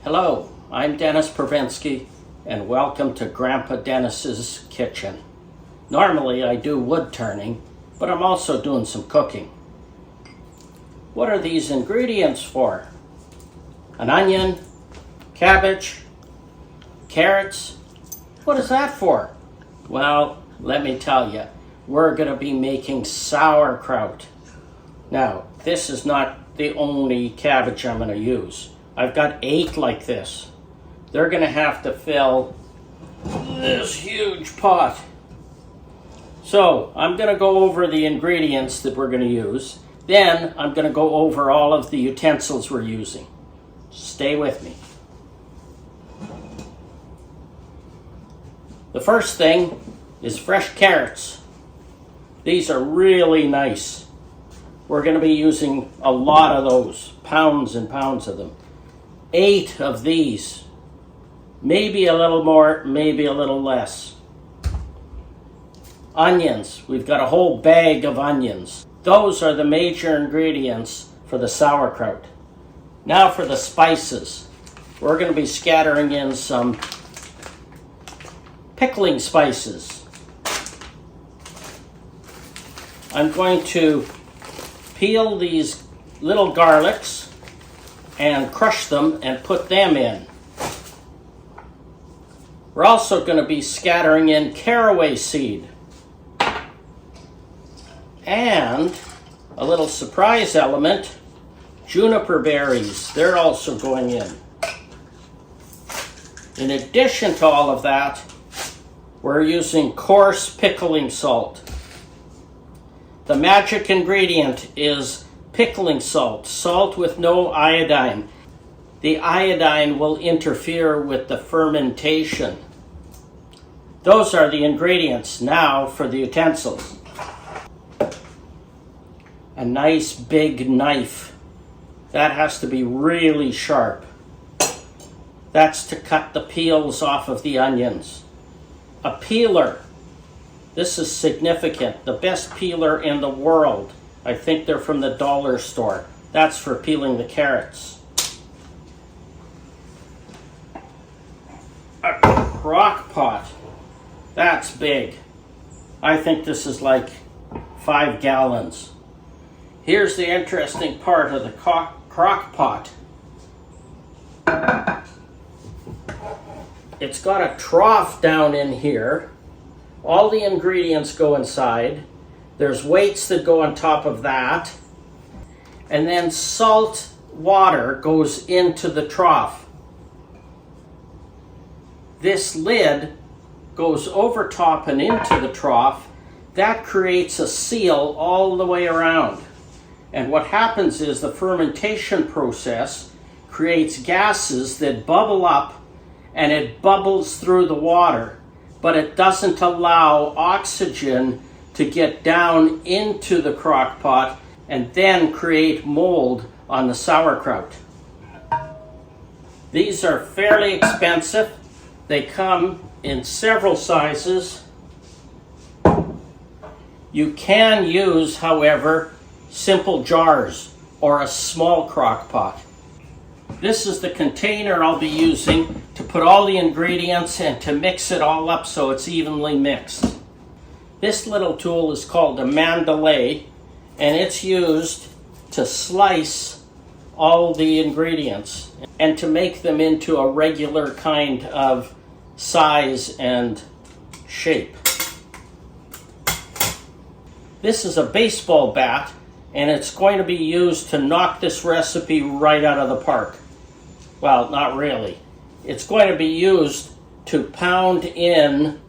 Hello, I'm Dennis Pervinsky, and welcome to Grandpa Dennis's kitchen. Normally I do wood turning, but I'm also doing some cooking. What are these ingredients for? An onion, cabbage, carrots. What is that for? Well, let me tell you, we're going to be making sauerkraut. Now, this is not the only cabbage I'm going to use. I've got 8 like this. They're going to have to fill this huge pot. So, I'm going to go over the ingredients that we're going to use. Then, I'm going to go over all of the utensils we're using. Stay with me. The first thing is fresh carrots. These are really nice. We're going to be using a lot of those, pounds and pounds of them. 8 of these, maybe a little more, maybe a little less. Onions, we've got a whole bag of onions. Those are the major ingredients for the sauerkraut. Now for the spices. We're going to be scattering in some pickling spices. I'm going to peel these little garlics and crush them and put them in. We're also going to be scattering in caraway seed. And a little surprise element, juniper berries. They're also going in. In addition to all of that, we're using coarse pickling salt. The magic ingredient is pickling salt, salt with no iodine. The iodine will interfere with the fermentation. Those are the ingredients. Now for the utensils. A nice big knife. That has to be really sharp. That's to cut the peels off of the onions. A peeler. This is significant. The best peeler in the world. I think they're from the dollar store. That's for peeling the carrots. A crock pot. That's big. I think this is like 5 gallons. Here's the interesting part of the crock pot. It's got a trough down in here. All the ingredients go inside. There's weights that go on top of that. And then salt water goes into the trough. This lid goes over top and into the trough. That creates a seal all the way around. And what happens is the fermentation process creates gases that bubble up, and it bubbles through the water, but it doesn't allow oxygen to get down into the crock pot and then create mold on the sauerkraut. These are fairly expensive. They come in several sizes. You can use, however, simple jars or a small crock pot. This is the container I'll be using to put all the ingredients and to mix it all up so it's evenly mixed. This little tool is called a mandolay, and it's used to slice all the ingredients and to make them into a regular kind of size and shape. This is a baseball bat, and it's going to be used to knock this recipe right out of the park. Well, not really. It's going to be used to pound in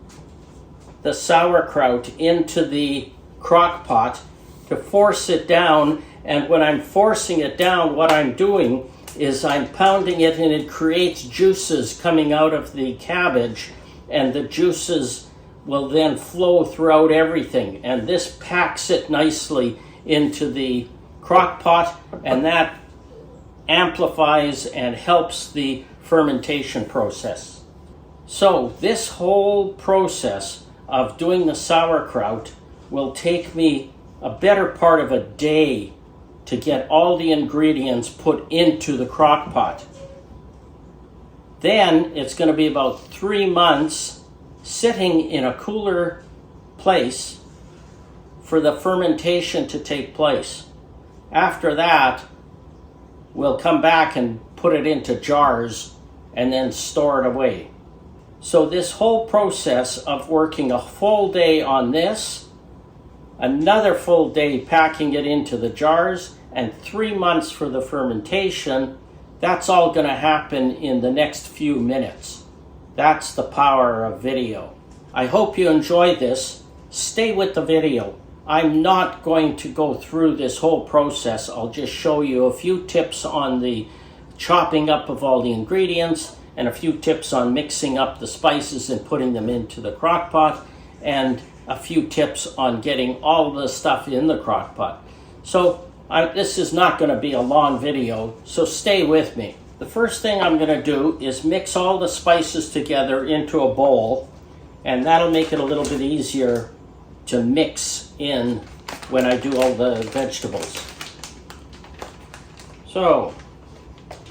the sauerkraut into the crock pot to force it down, and when I'm forcing it down, what I'm doing is I'm pounding it, and it creates juices coming out of the cabbage, and the juices will then flow throughout everything, and this packs it nicely into the crock pot, and that amplifies and helps the fermentation process. So this whole process of doing the sauerkraut will take me a better part of a day to get all the ingredients put into the crock pot. Then it's going to be about 3 months sitting in a cooler place for the fermentation to take place. After that, we'll come back and put it into jars and then store it away. So this whole process of working a full day on this, another full day packing it into the jars, and 3 months for the fermentation, that's all going to happen in the next few minutes. That's the power of video. I hope you enjoy this. Stay with the video. I'm not going to go through this whole process. I'll just show you a few tips on the chopping up of all the ingredients and a few tips on mixing up the spices and putting them into the crock pot, and a few tips on getting all the stuff in the crock pot. So this is not going to be a long video, so stay with me. The first thing I'm going to do is mix all the spices together into a bowl, and that'll make it a little bit easier to mix in when I do all the vegetables. So,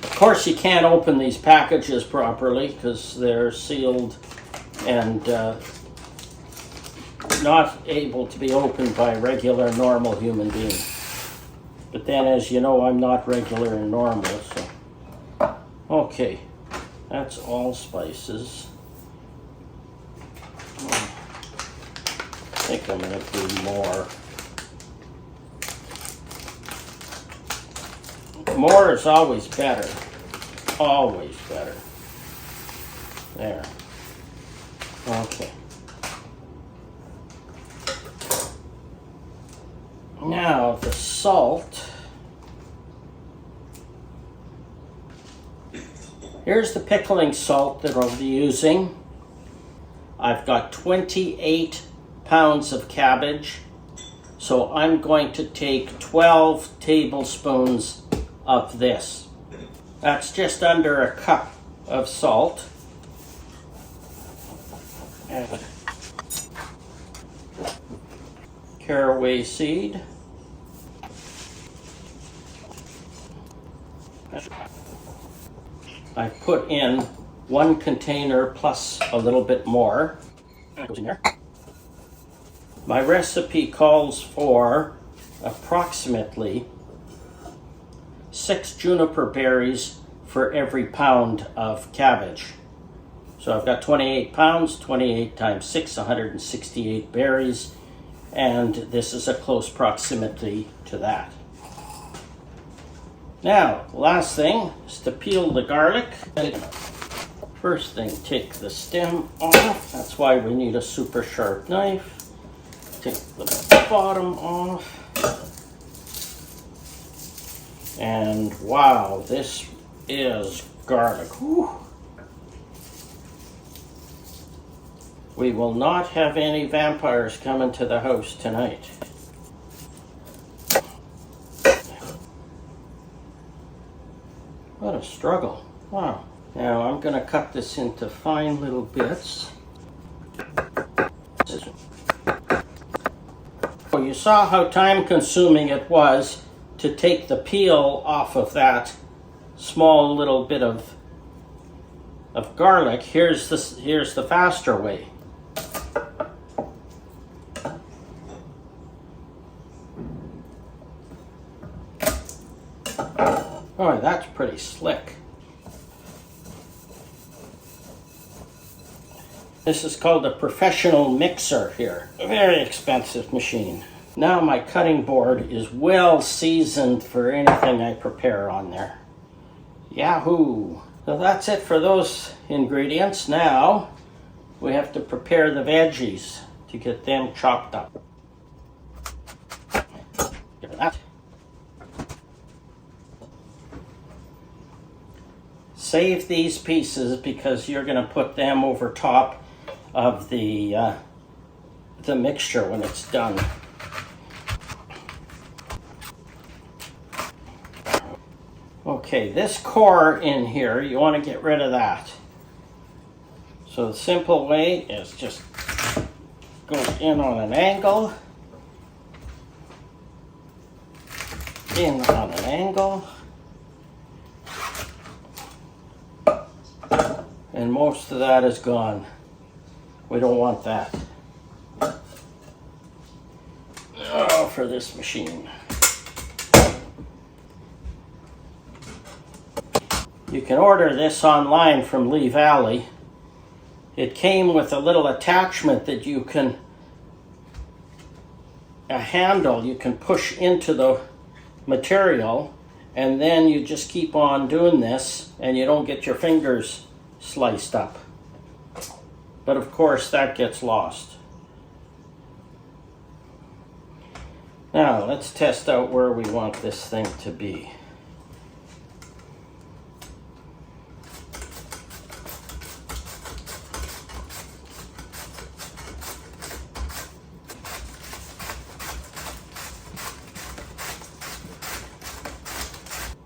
of course you can't open these packages properly because they're sealed and not able to be opened by a regular, normal human being. But then, as you know, I'm not regular and normal, so. Okay, that's all spices. I think I'm going to do more. More is always better. Always better. There. Okay. Now the salt. Here's the pickling salt that I'll be using. I've got 28 pounds of cabbage, so I'm going to take 12 tablespoons of this. That's just under a cup of salt. And caraway seed. I put in 1 container plus a little bit more. That goes in there. My recipe calls for approximately 6 juniper berries for every pound of cabbage. So I've got 28 pounds, 28 times 6, 168 berries, and this is a close proximity to that. Now, last thing is to peel the garlic. First thing, take the stem off. That's why we need a super sharp knife. Take the bottom off. And wow, this is garlic. Whew. We will not have any vampires coming to the house tonight. What a struggle. Wow. Now I'm going to cut this into fine little bits. Oh, you saw how time consuming it was to take the peel off of that small little bit of garlic. Here's the faster way. Oh, that's pretty slick. This is called a professional mixer here. A very expensive machine. Now my cutting board is well seasoned for anything I prepare on there. Yahoo! So that's it for those ingredients. Now we have to prepare the veggies to get them chopped up. Get that. Save these pieces because you're going to put them over top of the mixture when it's done. Okay, this core in here, you want to get rid of that. So the simple way is just go in on an angle, in on an angle, And most of that is gone. We don't want that. Oh, for this machine. You can order this online from Lee Valley. It came with a little attachment that you can, a handle you can push into the material, and then you just keep on doing this and you don't get your fingers sliced up. But of course that gets lost. Now let's test out where we want this thing to be.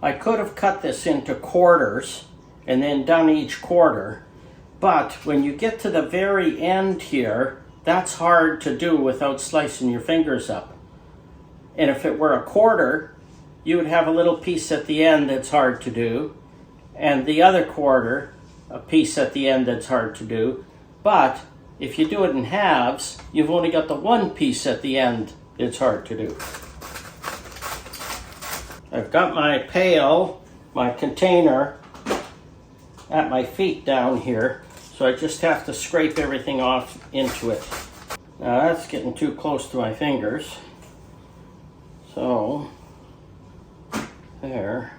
I could have cut this into quarters and then done each quarter, but when you get to the very end here, that's hard to do without slicing your fingers up. And if it were a quarter, you would have a little piece at the end that's hard to do, and the other quarter, a piece at the end that's hard to do. But if you do it in halves, you've only got the one piece at the end that's hard to do. I've got my pail, my container, at my feet down here, so I just have to scrape everything off into it. Now that's getting too close to my fingers. So, there.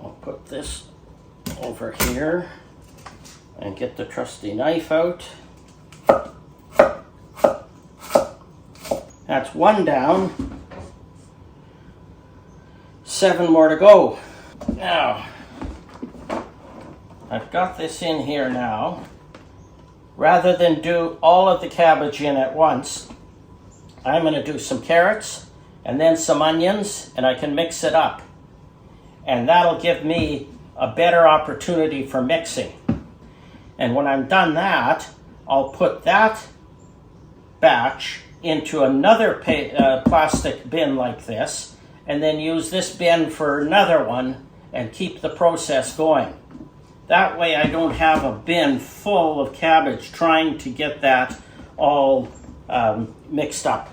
I'll put this over here and get the trusty knife out. That's one down. 7 more to go. Now, I've got this in here now. Rather than do all of the cabbage in at once, I'm going to do some carrots and then some onions, and I can mix it up. And that'll give me a better opportunity for mixing. And when I'm done that, I'll put that batch into another plastic bin like this, and then use this bin for another one and keep the process going. That way I don't have a bin full of cabbage trying to get that all mixed up.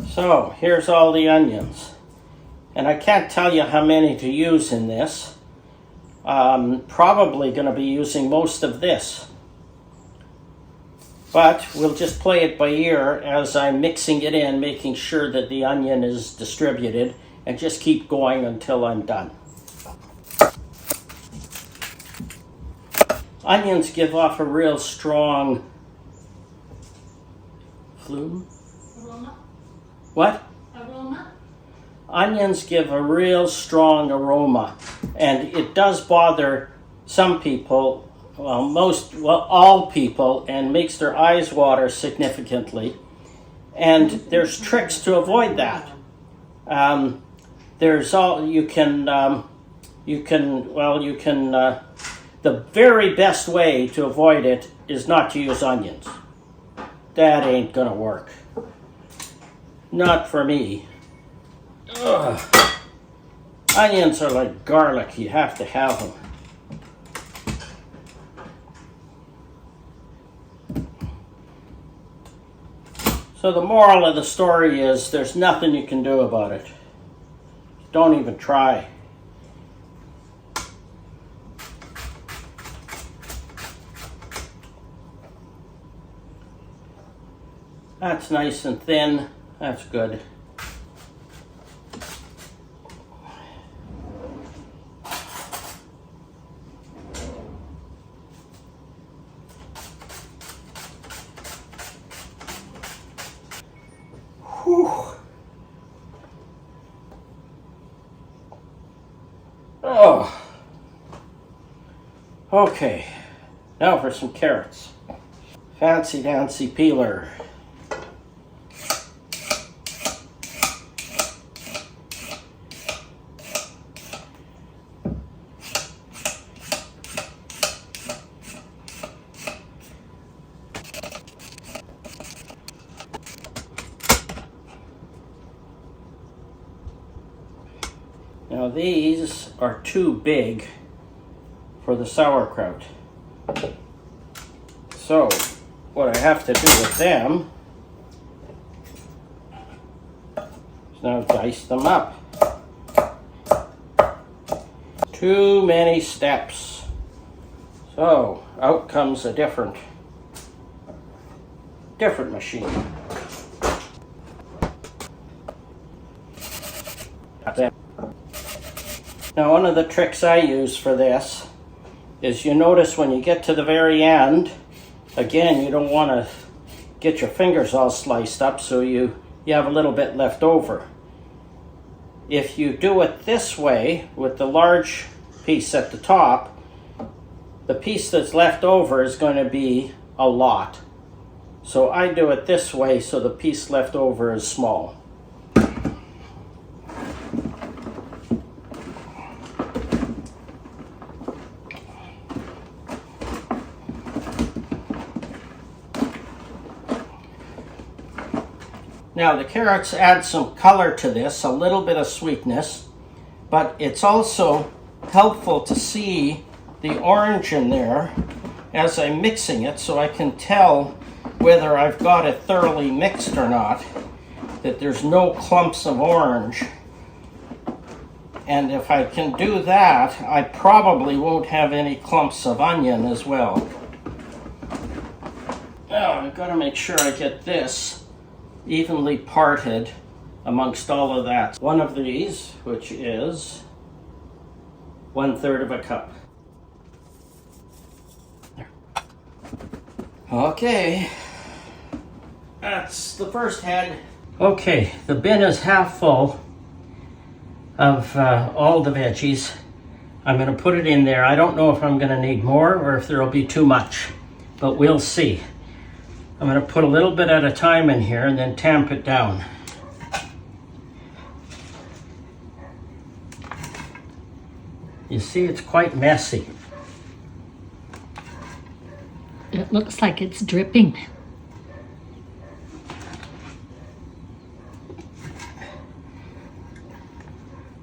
So here's all the onions. And I can't tell you how many to use in this. Probably going to be using most of this. But we'll just play it by ear as I'm mixing it in, making sure that the onion is distributed, and just keep going until I'm done. Onions give off a real strong flume. Aroma. What? Aroma. Onions give a real strong aroma, and it does bother some people. All people, and makes their eyes water significantly. And there's tricks to avoid that. The very best way to avoid it is not to use onions. That ain't gonna work. Not for me. Ugh. Onions are like garlic, you have to have them. So the moral of the story is there's nothing you can do about it. Don't even try. That's nice and thin. That's good. Whew. Oh. Okay. Now for some carrots. Fancy dancy peeler. Now these are too big for the sauerkraut. So what I have to do with them is now dice them up. Too many steps. So out comes a different machine. Now one of the tricks I use for this is, you notice when you get to the very end, again, you don't want to get your fingers all sliced up, so you have a little bit left over. If you do it this way, with the large piece at the top, the piece that's left over is going to be a lot. So I do it this way so the piece left over is small. Now the carrots add some color to this, a little bit of sweetness, but it's also helpful to see the orange in there as I'm mixing it, so I can tell whether I've got it thoroughly mixed or not, that there's no clumps of orange. And if I can do that, I probably won't have any clumps of onion as well. Now I've got to make sure I get this evenly parted amongst all of that. One of these, which is 1/3 of a cup. There. Okay, that's the first head. Okay, the bin is half full of all the veggies. I'm going to put it in there. I don't know if I'm going to need more or if there will be too much, but we'll see. I'm going to put a little bit at a time in here and then tamp it down. You see, it's quite messy. It looks like it's dripping.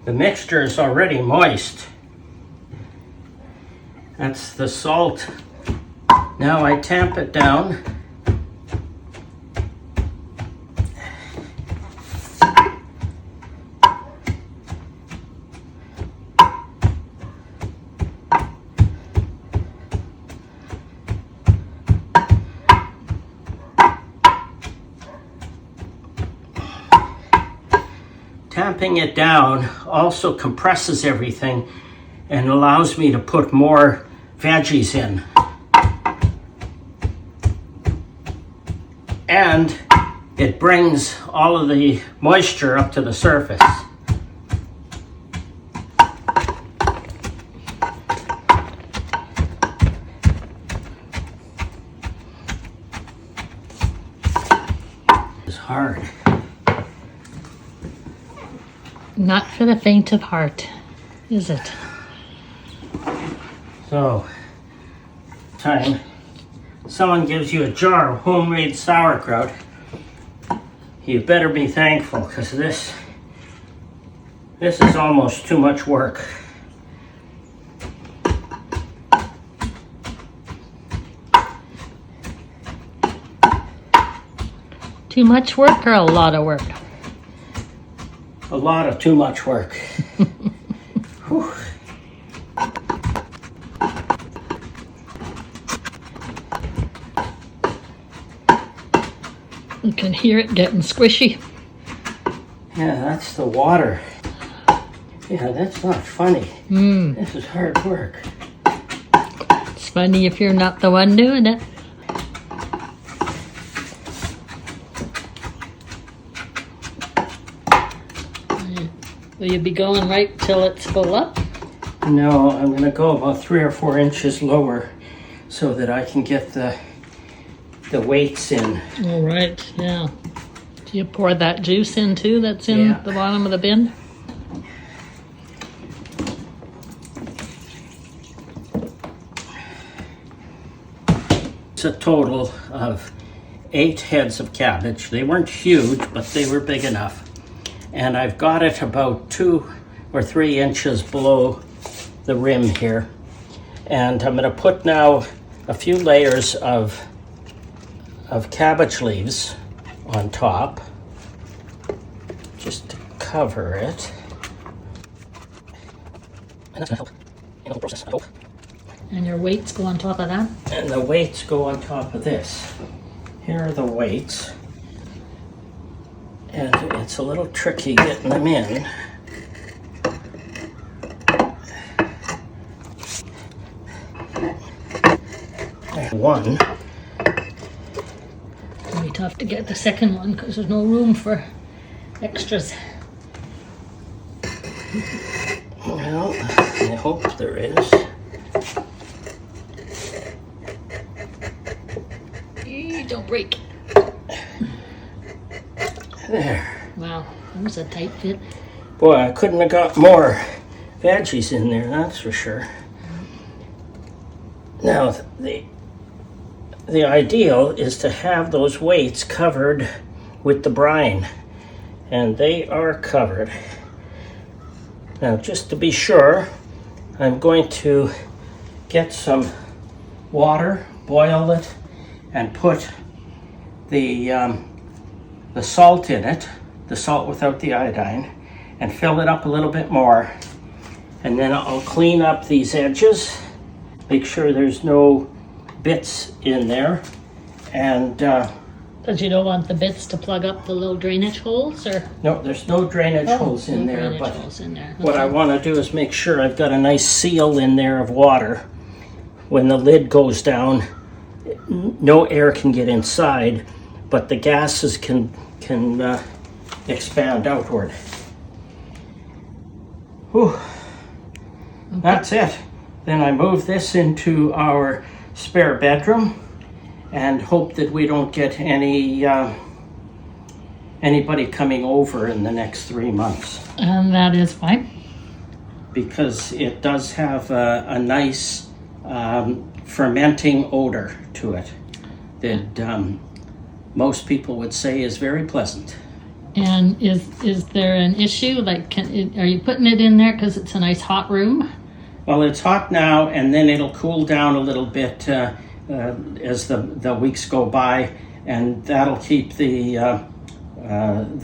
The mixture is already moist. That's the salt. Now I tamp it down. Tamping it down also compresses everything and allows me to put more veggies in. And it brings all of the moisture up to the surface. It's hard. Not for the faint of heart, is it? So, time someone gives you a jar of homemade sauerkraut, you better be thankful, because this is almost too much work. Too much work or a lot of work? A lot of too much work. Whew. You can hear it getting squishy. Yeah, that's the water. Yeah, that's not funny. This is hard work. It's funny if you're not the one doing it. Will you be going right till it's full up? No, I'm going to go about 3 or 4 inches lower so that I can get the weights in. All right, yeah. Do you pour that juice in too that's in the bottom of the bin? It's a total of 8 heads of cabbage. They weren't huge, but they were big enough. And I've got it about 2 or 3 inches below the rim here. And I'm going to put now a few layers of cabbage leaves on top, just to cover it. And that's going to help in the process, I hope. And your weights go on top of that? And the weights go on top of this. Here are the weights. And it's a little tricky getting them in. There's one. It'll be tough to get the second one because there's no room for extras. Well, I hope there is. Don't break. There. Wow, that was a tight fit. Boy, I couldn't have got more veggies in there, that's for sure. Now, the ideal is to have those weights covered with the brine, and they are covered. Now, just to be sure, I'm going to get some water, boil it, and put the salt in it, the salt without the iodine, and fill it up a little bit more. And then I'll clean up these edges, make sure there's no bits in there, and Because you don't want the bits to plug up the little drainage holes, or? no, there's no drainage holes in No there, drainage but holes in there. what I Okay. want to do is make sure I've got a nice seal in there of water. When the lid goes down, no air can get inside, but the gases can expand outward. Whew. Okay. That's it. Then I move this into our spare bedroom and hope that we don't get anybody coming over in the next 3 months, And that is fine. because it does have a nice fermenting odor to it that most people would say is very pleasant. And is there an issue? Like, are you putting it in there because it's a nice hot room? Well, it's hot now, and then it'll cool down a little bit as the weeks go by, and that'll keep the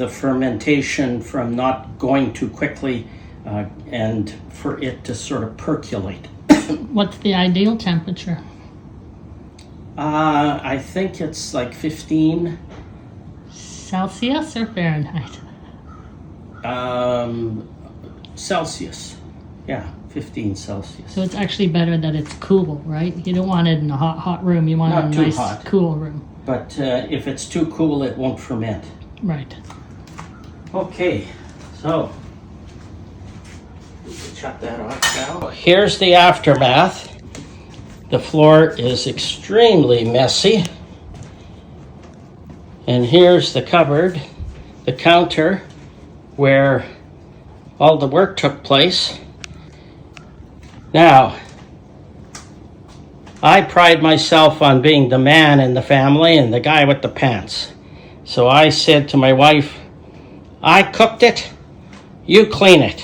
fermentation from not going too quickly, and for it to sort of percolate. What's the ideal temperature? I think it's like 15 Celsius or Fahrenheit? Celsius. Yeah, 15 Celsius. So it's actually better that it's cool, right? You don't want it in a hot room. You want it Not in a too nice, hot. cool room. But if it's too cool, it won't ferment. Right. Okay, so we can shut that off now. Here's the aftermath. The floor is extremely messy. And here's the cupboard, the counter, where all the work took place. Now, I pride myself on being the man in the family and the guy with the pants. So I said to my wife, I cooked it, you clean it.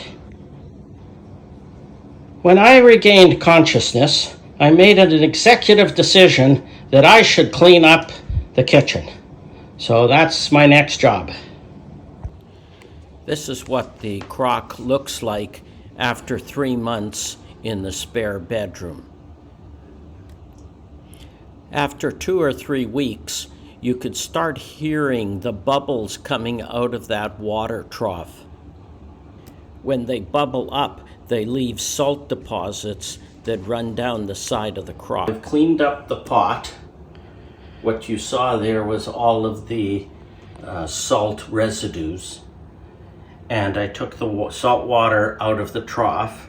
When I regained consciousness, I made an executive decision that I should clean up the kitchen. So that's my next job. This is what the crock looks like after 3 months in the spare bedroom. After 2 or 3 weeks, you could start hearing the bubbles coming out of that water trough. When they bubble up, they leave salt deposits that run down the side of the crock. I've cleaned up the pot. What you saw there was all of the salt residues. And I took the salt water out of the trough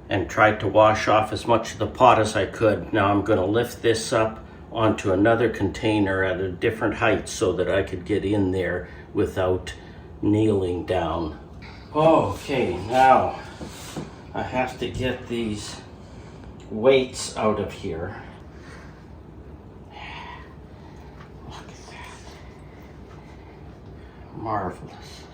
and tried to wash off as much of the pot as I could. Now I'm going to lift this up onto another container at a different height so that I could get in there without kneeling down. Okay, now I have to get these weights out of here. Look at that. Marvelous.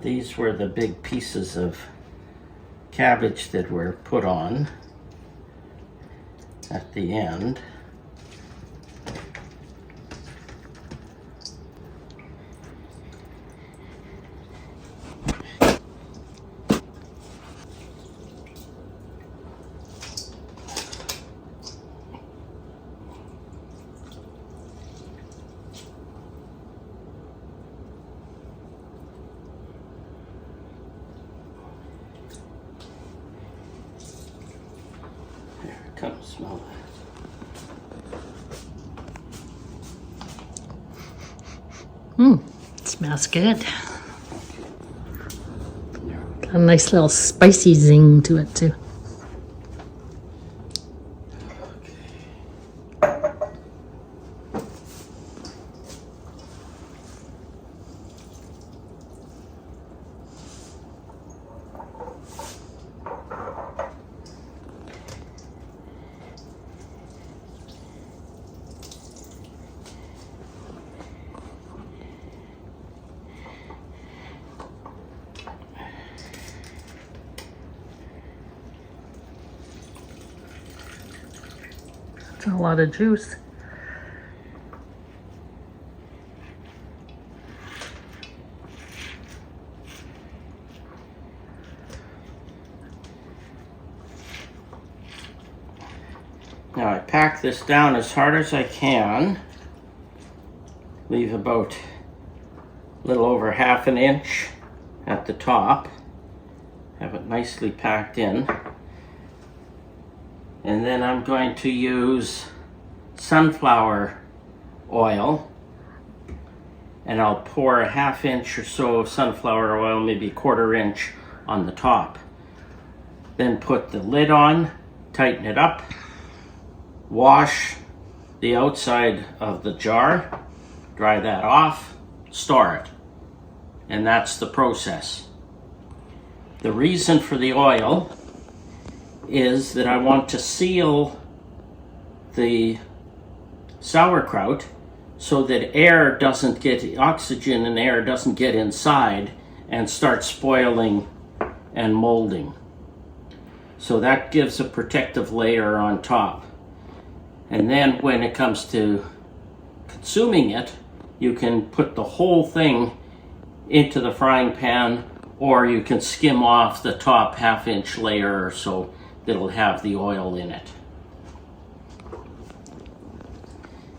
these were the big pieces of cabbage that were put on at the end. Come smell that. Smells good. Got a nice little spicy zing to it too. That's a lot of juice. Now I pack this down as hard as I can. Leave about a little over 1/2 inch at the top. Have it nicely packed in. And then I'm going to use sunflower oil, and I'll pour a 1/2 inch or so of sunflower oil, maybe 1/4 inch on the top. Then put the lid on, tighten it up, wash the outside of the jar, dry that off, store it. And that's the process. The reason for the oil is that I want to seal the sauerkraut so that oxygen and air doesn't get inside and start spoiling and molding. So that gives a protective layer on top. And then when it comes to consuming it, you can put the whole thing into the frying pan, or you can skim off the top 1/2 inch layer or so that'll have the oil in it.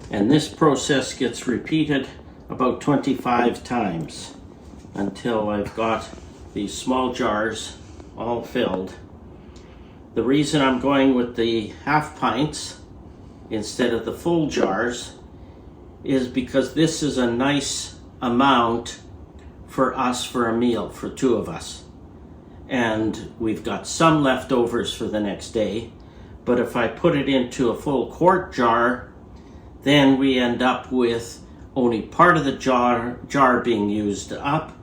And this process gets repeated about 25 times until I've got these small jars all filled. The reason I'm going with the 1/2 pints instead of the full jars is because this is a nice amount for us for a meal, for 2 of us. And we've got some leftovers for the next day. But if I put it into a full quart jar, then we end up with only part of the jar being used up,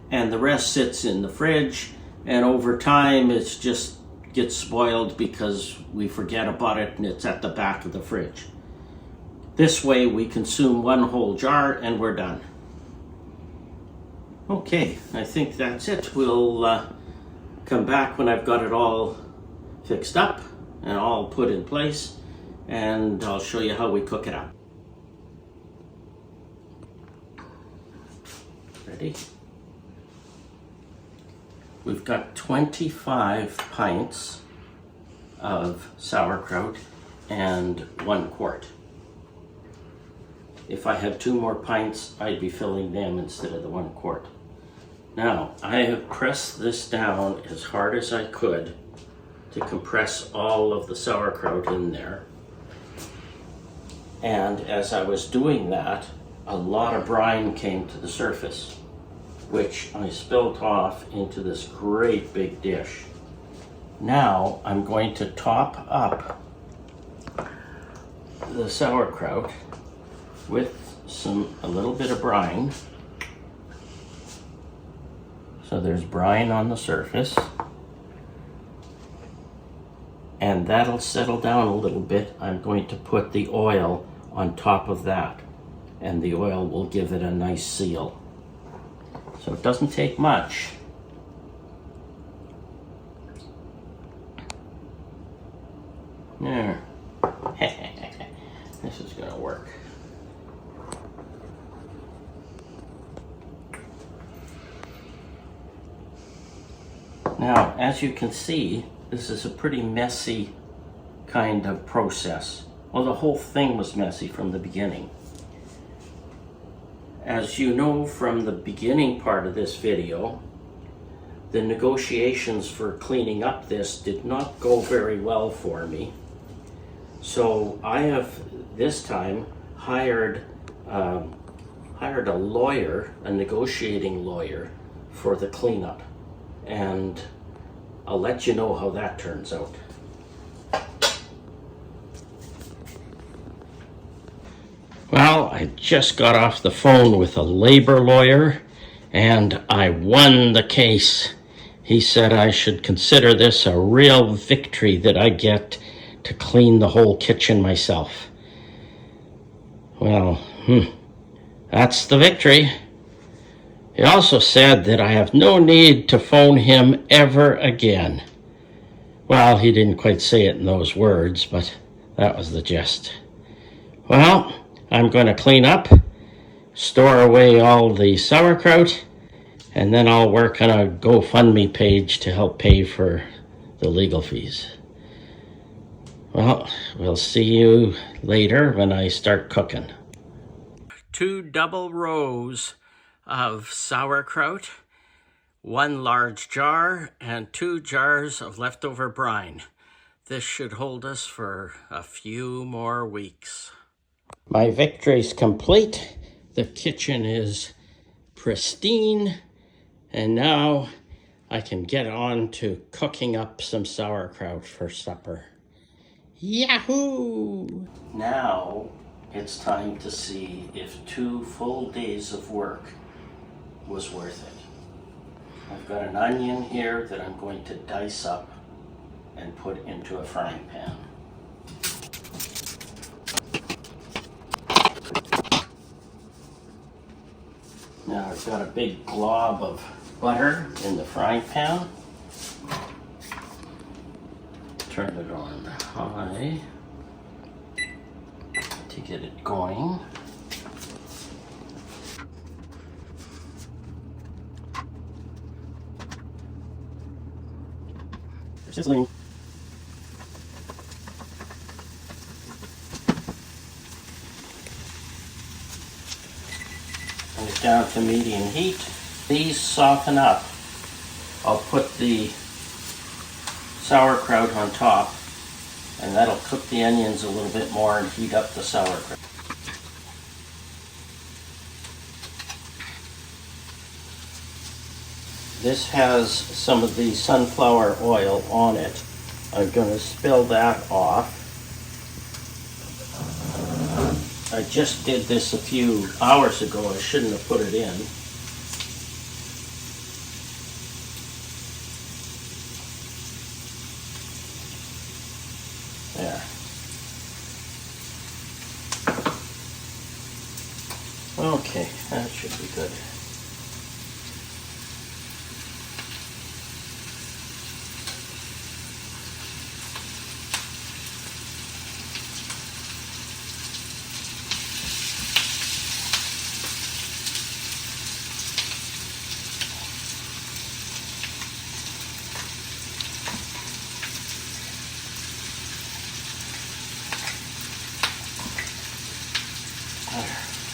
and the rest sits in the fridge, and over time it just gets spoiled because we forget about it and it's at the back of the fridge. This way we consume 1 whole jar and we're done. Okay, I think that's it. We'll come back when I've got it all fixed up and all put in place, and I'll show you how we cook it up. Ready? We've got 25 pints of sauerkraut and 1 quart. If I had 2 more pints, I'd be filling them instead of the 1 quart. Now, I have pressed this down as hard as I could to compress all of the sauerkraut in there. And as I was doing that, a lot of brine came to the surface, which I spilled off into this great big dish. Now I'm going to top up the sauerkraut with a little bit of brine. So there's brine on the surface, and that'll settle down a little bit. I'm going to put the oil on top of that, and the oil will give it a nice seal. So it doesn't take much, There. This is gonna work. Now, as you can see, this is a pretty messy kind of process. Well, the whole thing was messy from the beginning. As you know from the beginning part of this video, the negotiations for cleaning up this did not go very well for me. So I have this time hired a lawyer, a negotiating lawyer, for the cleanup. And I'll let you know how that turns out. Well, I just got off the phone with a labor lawyer and I won the case. He said I should consider this a real victory that I get to clean the whole kitchen myself. Well, that's the victory. He also said that I have no need to phone him ever again. Well, he didn't quite say it in those words, but that was the gist. Well, I'm going to clean up, store away all the sauerkraut, and then I'll work on a GoFundMe page to help pay for the legal fees. Well, we'll see you later when I start cooking. 2 double rows of sauerkraut, 1 large jar, and 2 jars of leftover brine. This should hold us for a few more weeks. My victory's complete. The kitchen is pristine, and now I can get on to cooking up some sauerkraut for supper. Yahoo! Now it's time to see if 2 full days of work was worth it. I've got an onion here that I'm going to dice up and put into a frying pan. Now I've got a big glob of butter in the frying pan. Turn it on high to get it going. Sizzling. Bring it down to medium heat. These soften up. I'll put the sauerkraut on top, and that'll cook the onions a little bit more and heat up the sauerkraut. This has some of the sunflower oil on it. I'm going to spill that off. I just did this a few hours ago. I shouldn't have put it in. There. Okay, that should be good.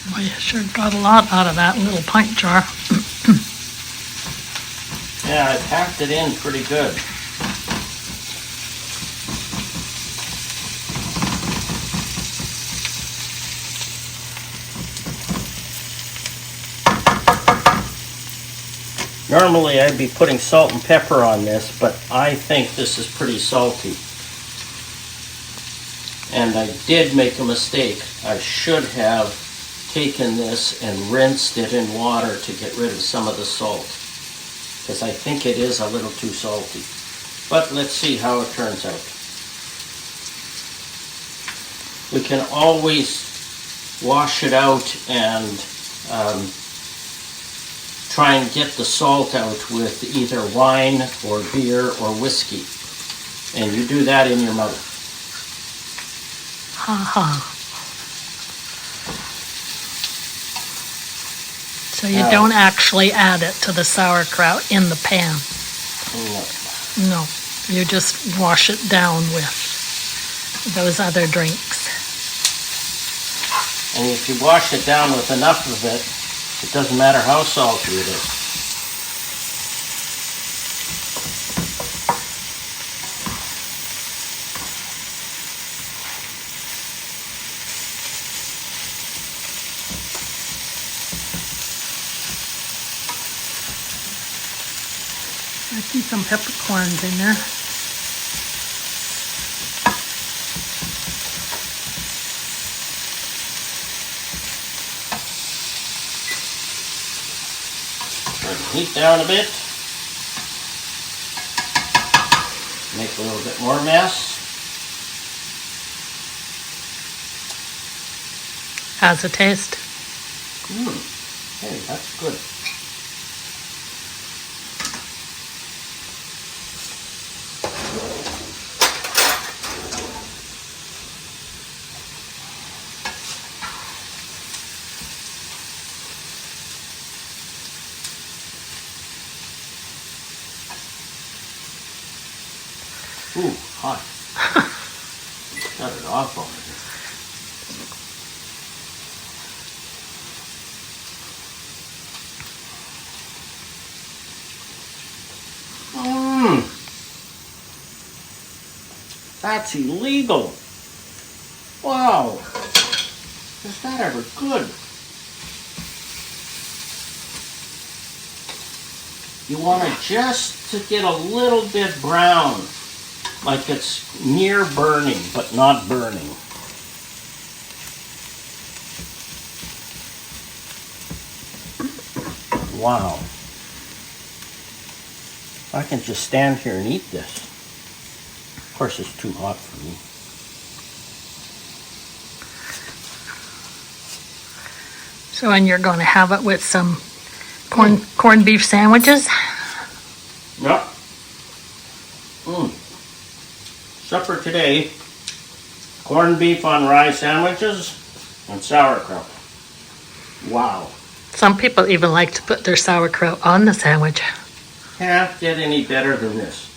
Well, you sure got a lot out of that little pint jar. Yeah, I packed it in pretty good. Normally I'd be putting salt and pepper on this, but I think this is pretty salty. And I did make a mistake. I should have taken this and rinsed it in water to get rid of some of the salt, because I think it is a little too salty. But let's see how it turns out. We can always wash it out and try and get the salt out with either wine or beer or whiskey. And you do that in your mouth. So you don't actually add it to the sauerkraut in the pan? No, you just wash it down with those other drinks. And if you wash it down with enough of it, it doesn't matter how salty it is. I see some peppercorns in there. Turn the heat down a bit. Make a little bit more mess. How's it taste? Hey, that's good. Ooh, hot. Shut it off over here. That's illegal. Wow. Is that ever good? You want it just to get a little bit brown. Like it's near burning, but not burning. Wow. I can just stand here and eat this. Of course, it's too hot for me. So, and you're going to have it with some corned beef sandwiches? Yep. Supper today, corned beef on rye sandwiches and sauerkraut. Wow. Some people even like to put their sauerkraut on the sandwich. Can't get any better than this.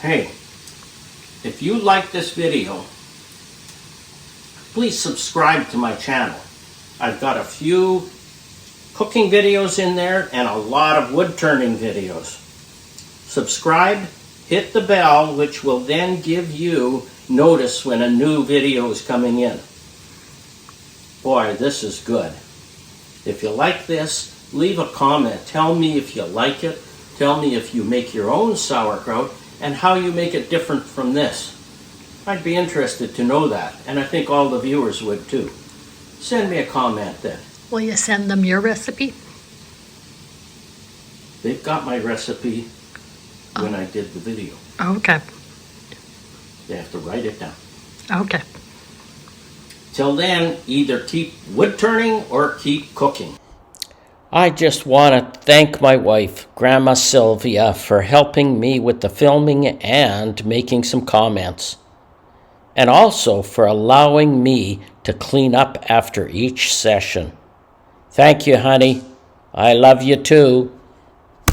Hey, if you like this video, please subscribe to my channel. I've got a few cooking videos in there and a lot of wood turning videos. Subscribe, hit the bell, which will then give you notice when a new video is coming in. Boy, this is good. If you like this, leave a comment. Tell me if you like it. Tell me if you make your own sauerkraut and how you make it different from this. I'd be interested to know that, and I think all the viewers would too. Send me a comment then. Will you send them your recipe? They've got my recipe when I did the video. Okay. They have to write it down. Okay. Till then, either keep wood turning or keep cooking. I just want to thank my wife, Grandma Sylvia, for helping me with the filming and making some comments. And also for allowing me to clean up after each session. Thank you, honey. I love you too.